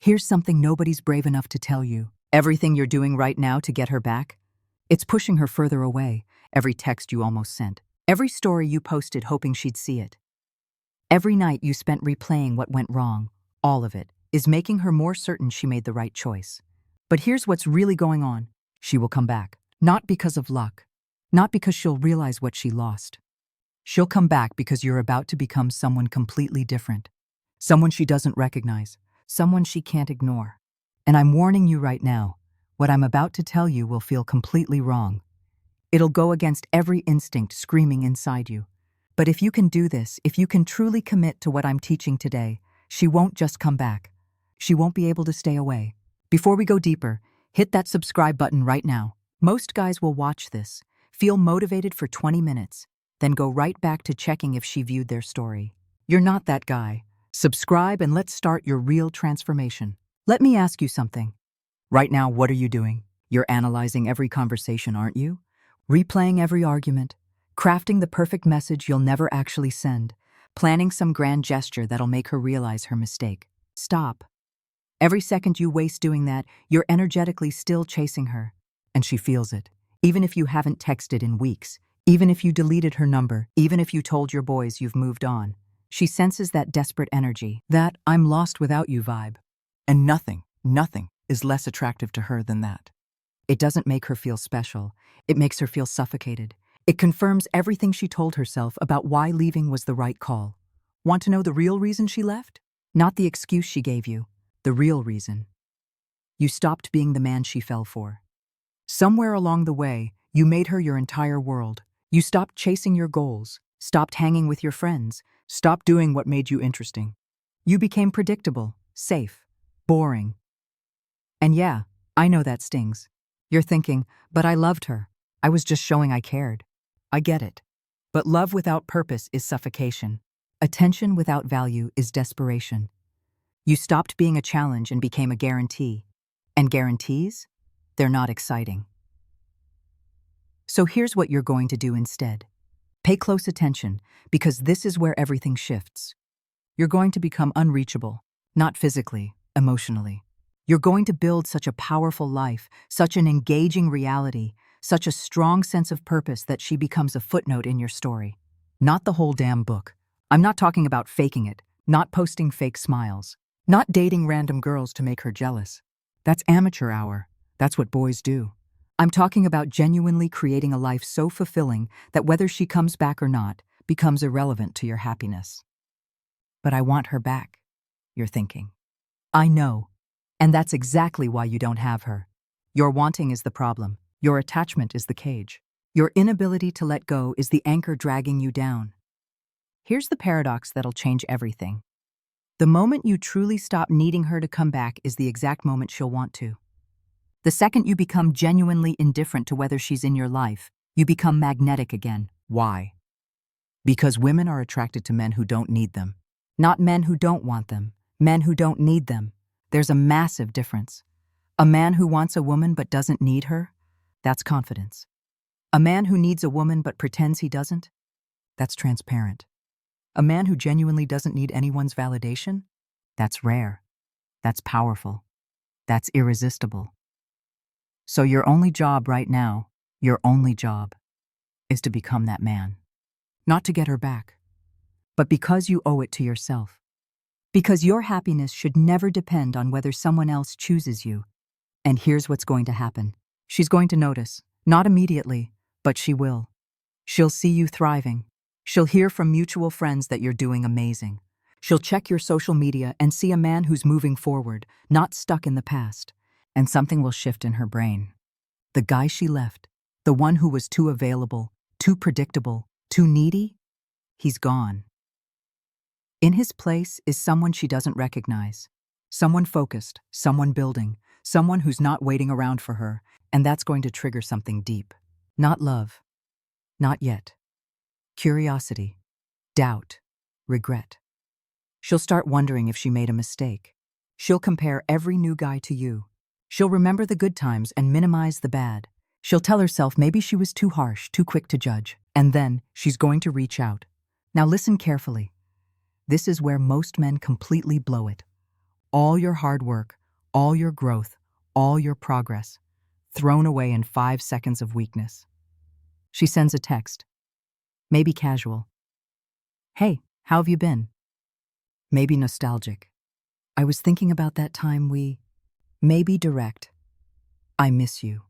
Here's something nobody's brave enough to tell you. Everything you're doing right now to get her back, it's pushing her further away. Every text you almost sent. Every story you posted hoping she'd see it. Every night you spent replaying what went wrong, all of it, is making her more certain she made the right choice. But here's what's really going on. She will come back. Not because of luck. Not because she'll realize what she lost. She'll come back because you're about to become someone completely different. Someone she doesn't recognize. Someone she can't ignore. And I'm warning you right now, what I'm about to tell you will feel completely wrong. It'll go against every instinct screaming inside you. But if you can do this, if you can truly commit to what I'm teaching today, she won't just come back. She won't be able to stay away. Before we go deeper, hit that subscribe button right now. Most guys will watch this, feel motivated for 20 minutes, then go right back to checking if she viewed their story. You're not that guy. Subscribe and let's start your real transformation. Let me ask you something. Right now, what are you doing? You're analyzing every conversation, aren't you? Replaying every argument, crafting the perfect message you'll never actually send, planning some grand gesture that'll make her realize her mistake. Stop. Every second you waste doing that, you're energetically still chasing her. And she feels it. Even if you haven't texted in weeks, even if you deleted her number, even if you told your boys you've moved on, she senses that desperate energy, that I'm lost without you vibe. And nothing is less attractive to her than that. It doesn't make her feel special. It makes her feel suffocated. It confirms everything she told herself about why leaving was the right call. Want to know the real reason she left? Not the excuse she gave you. The real reason. You stopped being the man she fell for. Somewhere along the way, you made her your entire world. You stopped chasing your goals, stopped hanging with your friends, stopped doing what made you interesting. You became predictable, safe, boring. And yeah, I know that stings. You're thinking, but I loved her. I was just showing I cared. I get it. But love without purpose is suffocation. Attention without value is desperation. You stopped being a challenge and became a guarantee. And guarantees? They're not exciting. So here's what you're going to do instead. Pay close attention, because this is where everything shifts. You're going to become unreachable, not physically, emotionally. You're going to build such a powerful life, such an engaging reality, such a strong sense of purpose that she becomes a footnote in your story. Not the whole damn book. I'm not talking about faking it, not posting fake smiles, not dating random girls to make her jealous. That's amateur hour. That's what boys do. I'm talking about genuinely creating a life so fulfilling that whether she comes back or not becomes irrelevant to your happiness. But I want her back, you're thinking. I know. And that's exactly why you don't have her. Your wanting is the problem. Your attachment is the cage. Your inability to let go is the anchor dragging you down. Here's the paradox that'll change everything. The moment you truly stop needing her to come back is the exact moment she'll want to. The second you become genuinely indifferent to whether she's in your life, you become magnetic again. Why? Because women are attracted to men who don't need them. Not men who don't want them. Men who don't need them. There's a massive difference. A man who wants a woman but doesn't need her, that's confidence. A man who needs a woman but pretends he doesn't, that's transparent. A man who genuinely doesn't need anyone's validation, that's rare. That's powerful. That's irresistible. So your only job right now, your only job, is to become that man. Not to get her back, but because you owe it to yourself. Because your happiness should never depend on whether someone else chooses you. And here's what's going to happen. She's going to notice, not immediately, but she will. She'll see you thriving. She'll hear from mutual friends that you're doing amazing. She'll check your social media and see a man who's moving forward, not stuck in the past. And something will shift in her brain. The guy she left, the one who was too available, too predictable, too needy, he's gone. In his place is someone she doesn't recognize. Someone focused, someone building, someone who's not waiting around for her, and that's going to trigger something deep. Not love. Not yet. Curiosity. Doubt. Regret. She'll start wondering if she made a mistake. She'll compare every new guy to you. She'll remember the good times and minimize the bad. She'll tell herself maybe she was too harsh, too quick to judge. And then she's going to reach out. Now listen carefully. This is where most men completely blow it. All your hard work, all your growth, all your progress, thrown away in 5 seconds of weakness. She sends a text, maybe casual. Hey, how have you been? Maybe nostalgic. I was thinking about that time we... Maybe direct. I miss you.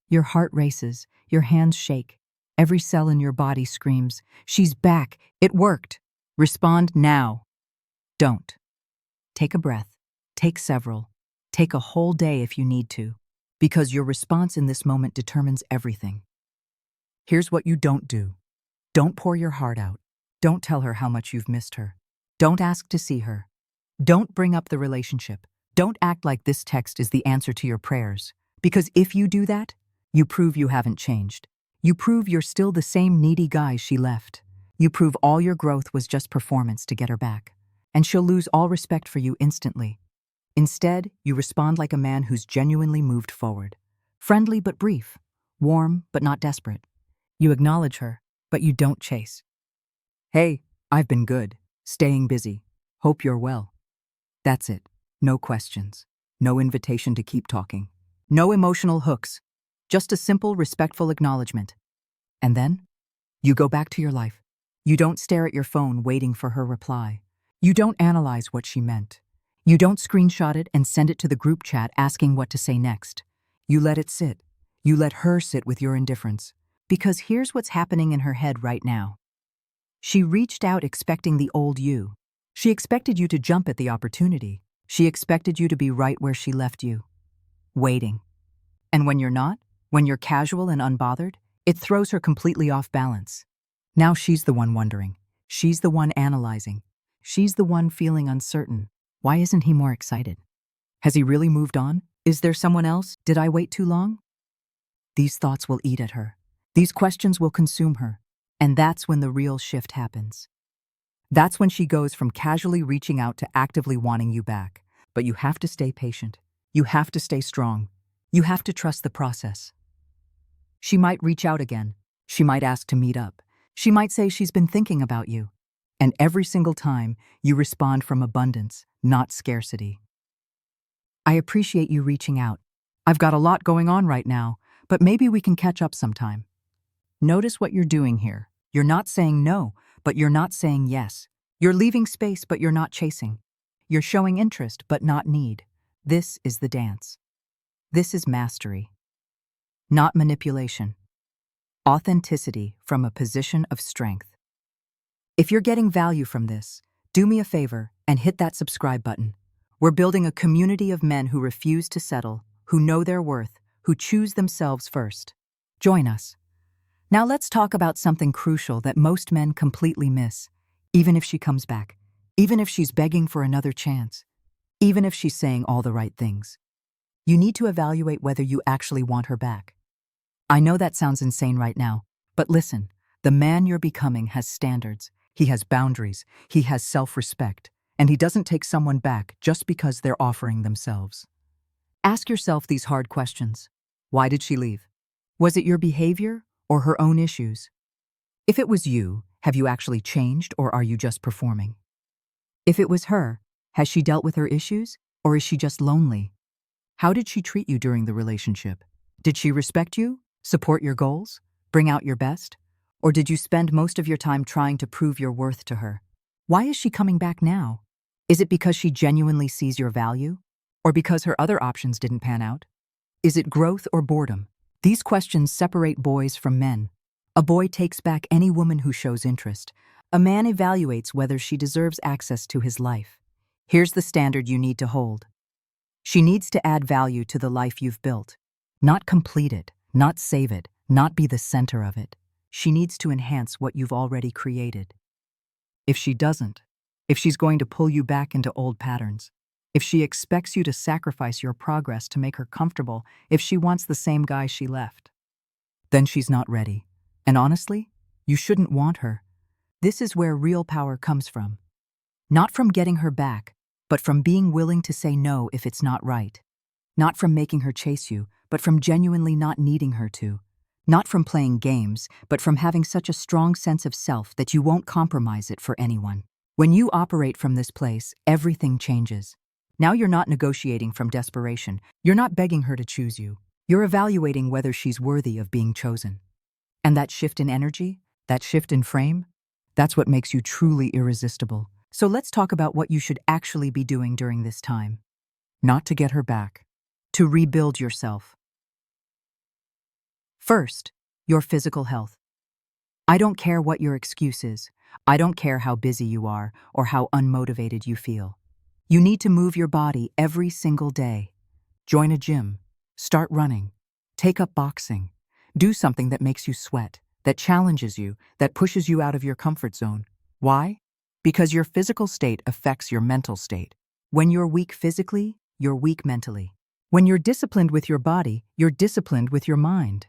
Your heart races, your hands shake. Every cell in your body screams, she's back, it worked. Respond now. Don't. Take a breath. Take several. Take a whole day if you need to, because your response in this moment determines everything. Here's what you don't do. Don't pour your heart out. Don't tell her how much you've missed her. Don't ask to see her. Don't bring up the relationship. Don't act like this text is the answer to your prayers, because if you do that, you prove you haven't changed. You prove you're still the same needy guy she left. You prove all your growth was just performance to get her back, and she'll lose all respect for you instantly. Instead, you respond like a man who's genuinely moved forward. Friendly but brief. Warm but not desperate. You acknowledge her, but you don't chase. Hey, I've been good. Staying busy. Hope you're well. That's it. No questions. No invitation to keep talking. No emotional hooks. Just a simple, respectful acknowledgement. And then, you go back to your life. You don't stare at your phone waiting for her reply. You don't analyze what she meant. You don't screenshot it and send it to the group chat asking what to say next. You let it sit. You let her sit with your indifference. Because here's what's happening in her head right now. She reached out expecting the old you. She expected you to jump at the opportunity. She expected you to be right where she left you. Waiting. And when you're not, when you're casual and unbothered, it throws her completely off balance. Now she's the one wondering. She's the one analyzing. She's the one feeling uncertain. Why isn't he more excited? Has he really moved on? Is there someone else? Did I wait too long? These thoughts will eat at her. These questions will consume her. And that's when the real shift happens. That's when she goes from casually reaching out to actively wanting you back. But you have to stay patient. You have to stay strong. You have to trust the process. She might reach out again. She might ask to meet up. She might say she's been thinking about you. And every single time, you respond from abundance, not scarcity. I appreciate you reaching out. I've got a lot going on right now, but maybe we can catch up sometime. Notice what you're doing here. You're not saying no, but you're not saying yes. You're leaving space, but you're not chasing. You're showing interest, but not need. This is the dance. This is mastery. Not manipulation. Authenticity from a position of strength. If you're getting value from this, do me a favor and hit that subscribe button. We're building a community of men who refuse to settle, who know their worth, who choose themselves first. Join us. Now let's talk about something crucial that most men completely miss, even if she comes back, even if she's begging for another chance, even if she's saying all the right things. You need to evaluate whether you actually want her back. I know that sounds insane right now, but listen, the man you're becoming has standards. He has boundaries, he has self-respect, and he doesn't take someone back just because they're offering themselves. Ask yourself these hard questions. Why did she leave? Was it your behavior or her own issues? If it was you, have you actually changed or are you just performing? If it was her, has she dealt with her issues or is she just lonely? How did she treat you during the relationship? Did she respect you, support your goals, bring out your best? Or did you spend most of your time trying to prove your worth to her? Why is she coming back now? Is it because she genuinely sees your value? Or because her other options didn't pan out? Is it growth or boredom? These questions separate boys from men. A boy takes back any woman who shows interest. A man evaluates whether she deserves access to his life. Here's the standard you need to hold. She needs to add value to the life you've built. Not complete it, not save it, not be the center of it. She needs to enhance what you've already created. If she doesn't, if she's going to pull you back into old patterns, if she expects you to sacrifice your progress to make her comfortable, if she wants the same guy she left, then she's not ready. And honestly, you shouldn't want her. This is where real power comes from. Not from getting her back, but from being willing to say no if it's not right. Not from making her chase you, but from genuinely not needing her to. Not from playing games, but from having such a strong sense of self that you won't compromise it for anyone. When you operate from this place, everything changes. Now you're not negotiating from desperation. You're not begging her to choose you. You're evaluating whether she's worthy of being chosen. And that shift in energy, that shift in frame, that's what makes you truly irresistible. So let's talk about what you should actually be doing during this time. Not to get her back, to rebuild yourself. First, your physical health. I don't care what your excuse is. I don't care how busy you are or how unmotivated you feel. You need to move your body every single day. Join a gym. Start running. Take up boxing. Do something that makes you sweat, that challenges you, that pushes you out of your comfort zone. Why? Because your physical state affects your mental state. When you're weak physically, you're weak mentally. When you're disciplined with your body, you're disciplined with your mind.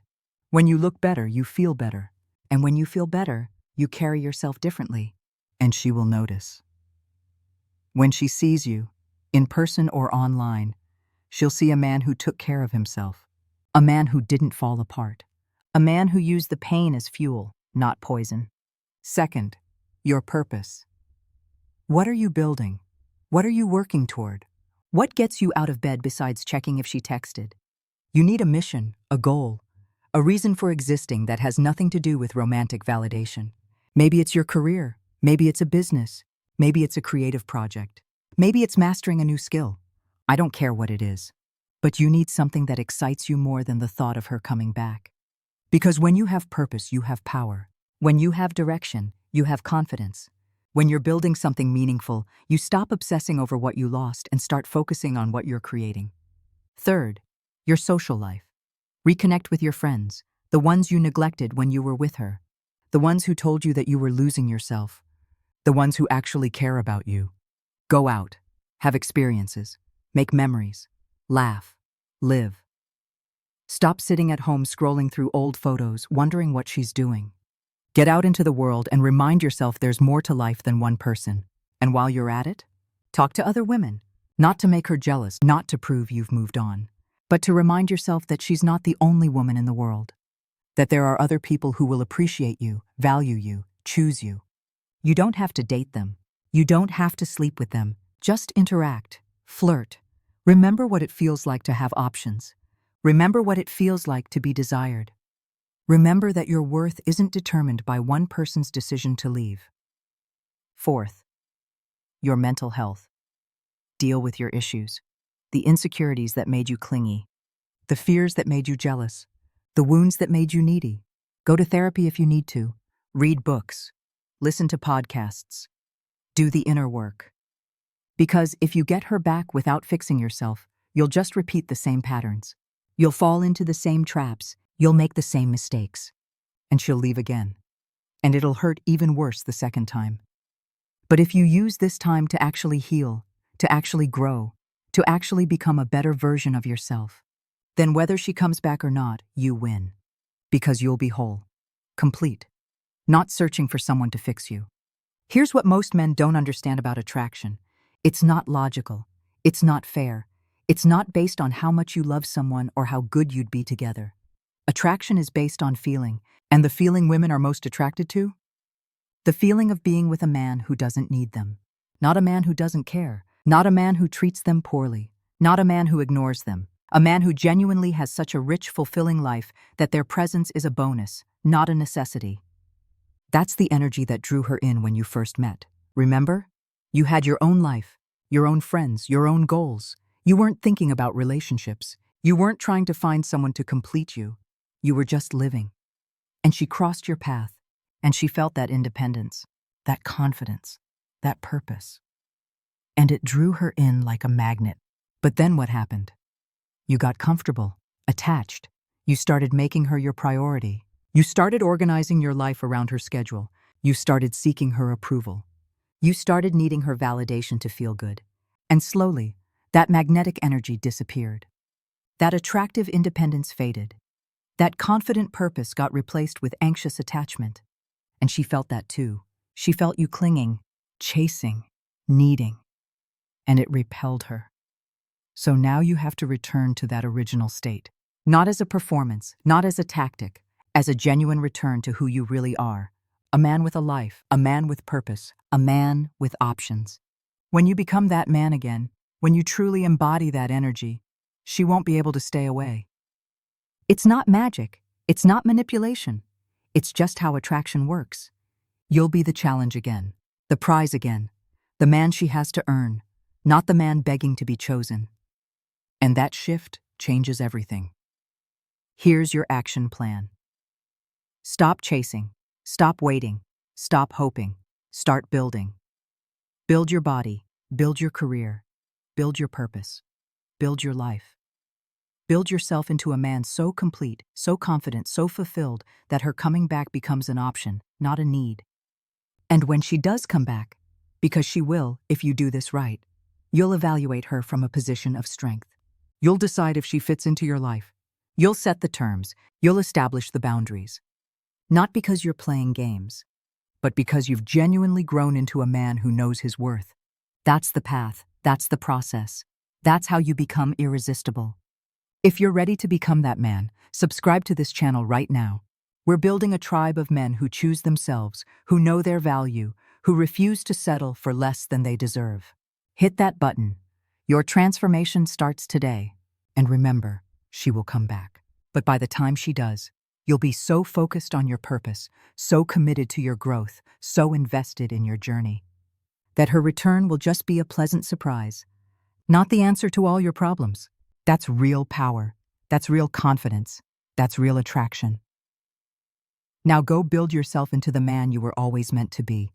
When you look better, you feel better. And when you feel better, you carry yourself differently. And she will notice. When she sees you, in person or online, she'll see a man who took care of himself. A man who didn't fall apart. A man who used the pain as fuel, not poison. Second, your purpose. What are you building? What are you working toward? What gets you out of bed besides checking if she texted? You need a mission, a goal, a reason for existing that has nothing to do with romantic validation. Maybe it's your career. Maybe it's a business. Maybe it's a creative project. Maybe it's mastering a new skill. I don't care what it is. But you need something that excites you more than the thought of her coming back. Because when you have purpose, you have power. When you have direction, you have confidence. When you're building something meaningful, you stop obsessing over what you lost and start focusing on what you're creating. Third, your social life. Reconnect with your friends, the ones you neglected when you were with her, the ones who told you that you were losing yourself, the ones who actually care about you. Go out, have experiences, make memories, laugh, live. Stop sitting at home scrolling through old photos, wondering what she's doing. Get out into the world and remind yourself there's more to life than one person. And while you're at it, talk to other women, not to make her jealous, not to prove you've moved on, but to remind yourself that she's not the only woman in the world, that there are other people who will appreciate you, value you, choose you. You don't have to date them. You don't have to sleep with them. Just interact, flirt. Remember what it feels like to have options. Remember what it feels like to be desired. Remember that your worth isn't determined by one person's decision to leave. Fourth, your mental health. Deal with your issues. The insecurities that made you clingy. The fears that made you jealous. The wounds that made you needy. Go to therapy if you need to. Read books. Listen to podcasts. Do the inner work. Because if you get her back without fixing yourself, you'll just repeat the same patterns. You'll fall into the same traps. You'll make the same mistakes. And she'll leave again. And it'll hurt even worse the second time. But if you use this time to actually heal, to actually grow, to actually become a better version of yourself, then whether she comes back or not, you win. Because you'll be whole, complete, not searching for someone to fix you. Here's what most men don't understand about attraction. It's not logical. It's not fair. It's not based on how much you love someone or how good you'd be together. Attraction is based on feeling, and the feeling women are most attracted to? The feeling of being with a man who doesn't need them. Not a man who doesn't care. Not a man who treats them poorly. Not a man who ignores them. A man who genuinely has such a rich, fulfilling life that their presence is a bonus, not a necessity. That's the energy that drew her in when you first met. Remember? You had your own life, your own friends, your own goals. You weren't thinking about relationships. You weren't trying to find someone to complete you. You were just living. And she crossed your path, and she felt that independence, that confidence, that purpose. And it drew her in like a magnet. But then what happened? You got comfortable, attached. You started making her your priority. You started organizing your life around her schedule. You started seeking her approval. You started needing her validation to feel good. And slowly, that magnetic energy disappeared. That attractive independence faded. That confident purpose got replaced with anxious attachment. And she felt that too. She felt you clinging, chasing, needing. And it repelled her. So now you have to return to that original state. Not as a performance, not as a tactic, as a genuine return to who you really are. A man with a life, a man with purpose, a man with options. When you become that man again, When you truly embody that energy, she won't be able to stay away. It's not magic. It's not manipulation. It's just how attraction works. You'll be the challenge again, the prize again, the man she has to earn, not the man begging to be chosen. And that shift changes everything. Here's your action plan. Stop chasing. Stop waiting. Stop hoping. Start building. Build your body. Build your career. Build your purpose. Build your life. Build yourself into a man so complete, so confident, so fulfilled that her coming back becomes an option, not a need. And when she does come back, because she will if you do this right, you'll evaluate her from a position of strength. You'll decide if she fits into your life. You'll set the terms. You'll establish the boundaries. Not because you're playing games, but because you've genuinely grown into a man who knows his worth. That's the path. That's the process. That's how you become irresistible. If you're ready to become that man, subscribe to this channel right now. We're building a tribe of men who choose themselves, who know their value, who refuse to settle for less than they deserve. Hit that button. Your transformation starts today. And remember, she will come back. But by the time she does, you'll be so focused on your purpose, so committed to your growth, so invested in your journey, that her return will just be a pleasant surprise. Not the answer to all your problems. That's real power. That's real confidence. That's real attraction. Now go build yourself into the man you were always meant to be.